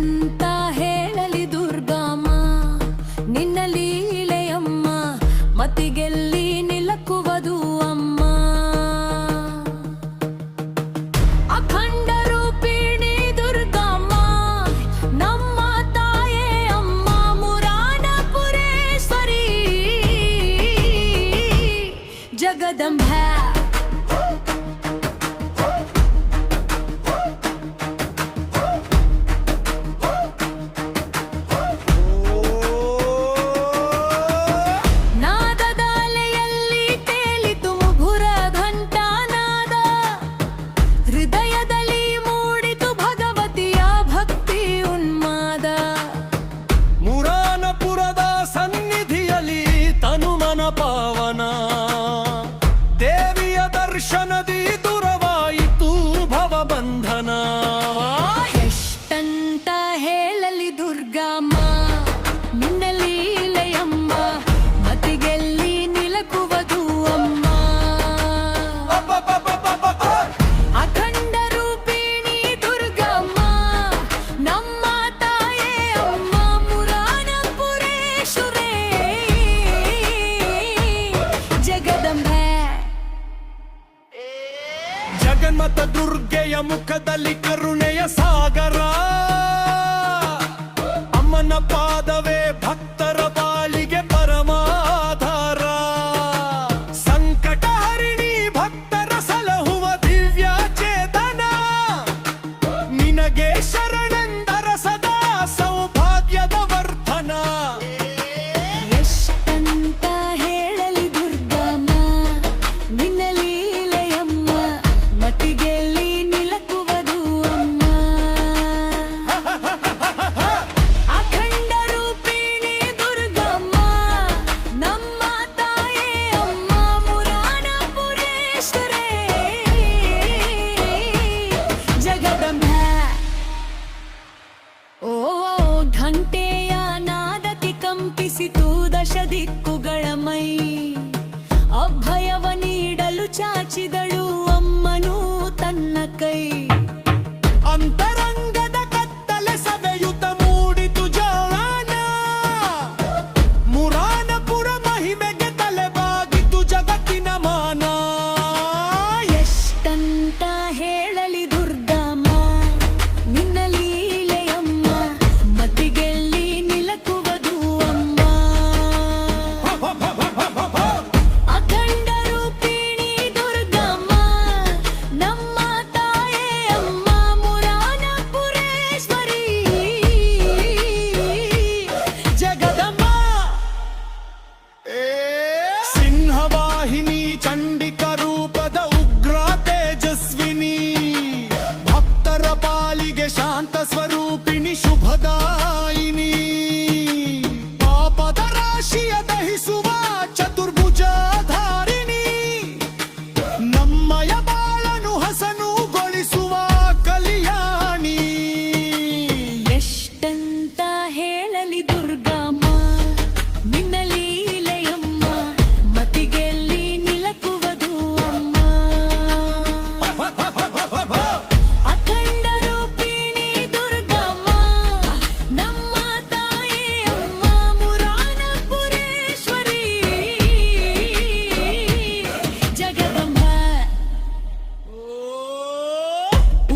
ಎಷ್ಟಂತ ಹೇಳಲಿ ದುರ್ಗಮ್ಮ ನಿನ್ನ ಲೀಲೆಯಮ್ಮ ಮತಿಗೆಲ್ಲಿ ನಿಲಕುವುದು ಅಮ್ಮ ಅಖಂಡ ರೂಪಿಣಿ ದುರ್ಗಮ್ಮ ನಮ್ಮ ತಾಯೇ ಅಮ್ಮ ಮುರಾನಪುರೇಶ್ವರಿ ಜಗದಂಬೆ ಪಾವನ ದೇವಿಯ ದರ್ಶನದಿ ದೂರವಾಯಿತು ಭವಬಂಧನ ಎಷ್ಟಂತ ಹೇಳಲಿ ದುರ್ಗಮ್ಮ ನಿನ್ನ ಲೀಲೆಯಮ್ಮ ಮತಿಗೆಲ್ಲಿ ನಿಲಕುವುದು ಅಮ್ಮ ಅಖಂಡ ರೂಪಿಣಿ ದುರ್ಗಮ್ಮ ನಮ್ಮ ತಾಯೇ ಅಮ್ಮ ಮುರಾನಪುರೇಶ್ವರೇ ಜಗನ್ಮಾತ ದುರ್ಗೆಯ ಮುಖದಲ್ಲಿ ಕರುಣೆಯ ಸಾಗರ ಅಮ್ಮನ ಪಾದವೇ ಭಕ್ತರ ಬಾಳಿಗೆ ಪರಮಾಧಾರ ಸಂಕಟ ಹರಿಣಿ ಭಕ್ತರ ಸಲಹುವ ದಿವ್ಯ ಚೇತನ ನಿನಗೆ ಶರಣೆಂದರ ಸದಾ ಸೌಭಾಗ್ಯದ ವರ್ಧನ ಎಷ್ಟಂತ ಹೇಳಲಿ ದುರ್ಗಮ್ಮ ನಿನ್ನ ಲೀಲೆಯಮ್ಮ ಮತಿಗೆಲ್ಲಿ ನಿಲಕುವುದು ಅಮ್ಮ ಅಖಂಡ ರೂಪಿಣಿ ದುರ್ಗಮ್ಮ ನಮ್ಮ ತಾಯೇ ಅಮ್ಮ ಮುರಾನಪುರೇಶ್ವರೇ ಜಗದಂಬೆ ಓ ಘಂಟೆಯ ನಾದಕ್ಕೆ ಕಂಪಿಸಿತು ದಶ ದಿಕ್ಕುಗಳ ಮೈ ಅಭಯವ ನೀಡಲು ಚಾಚಿದಳು ಅಮ್ಮನು ತನ್ನ ಕೈ ಅಂತರಂಗದ ಕತ್ತಲೆ ಸವೆಯುತ ಮೂಡಿತು ಜಾಣ ಮುರಾನಪುರ ಮಹಿಮೆಗೆ ತಲೆಬಾಗಿತು ಜಗತ್ತಿನ ಮಾನ ಎಷ್ಟಂತ ಹೇಳಲಿ ದುರ್ಗಮ್ಮ ನಿನ್ನ ಲೀಲೆಯಮ್ಮ ಮತಿಗೆಲ್ಲಿ ನಿಲಕುವುದು ಅಮ್ಮ ಅಖಂಡ ರೂಪಿಣಿ ದುರ್ಗಮ್ಮ ನಮ್ಮ ತಾಯೇ ಅಮ್ಮ ಮುರಾನಪುರೇಶ್ವರಿ ಜಗದಮ್ಮ ಸಿಂಹವಾಹಿನಿ ಚಂಡಿಕ ರೂಪದ ಉಗ್ರ ತೇಜಸ್ವಿನಿ ಭಕ್ತರ ಪಾಲಿಗೆ ಶಾಂತ ಸ್ವರೂಪಿಣಿ ಶುಭದಾಯಿನಿ ಪಾಪದ ರಾಶಿಯ ದಹಿಸುವ ಚತುರ್ಭುಜಧಾರಿಣಿ ನಮ್ಮಯ ಬಾಳನು ಹಸನುಗೊಳಿಸುವ ಕಲ್ಯಾಣಿ ಎಷ್ಟಂತ ಹೇಳಲಿ ದುರ್ಗಮ್ಮ ನಿನ್ನ ಲೀಲೆಯಮ್ಮ ಮತಿಗೆಲ್ಲಿ ನಿಲಕುವುದು ಅಮ್ಮ ಅಖಂಡ ರೂಪಿಣಿ ದುರ್ಗಮ್ಮ ನಮ್ಮ ತಾಯೇ ಅಮ್ಮ ಮುರಾನಪುರೇಶ್ವರಿ ಜಗದಂಬೆ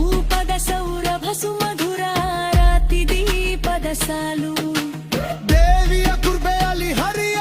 ಊಪದ ಸೌರಭ ಸುಮಧುರ ರಾತಿ ದೀಪದ ಸಾಲು ದೇವಿಯ ಕೃಪೆಯಲ್ಲಿ ಹರಿಯ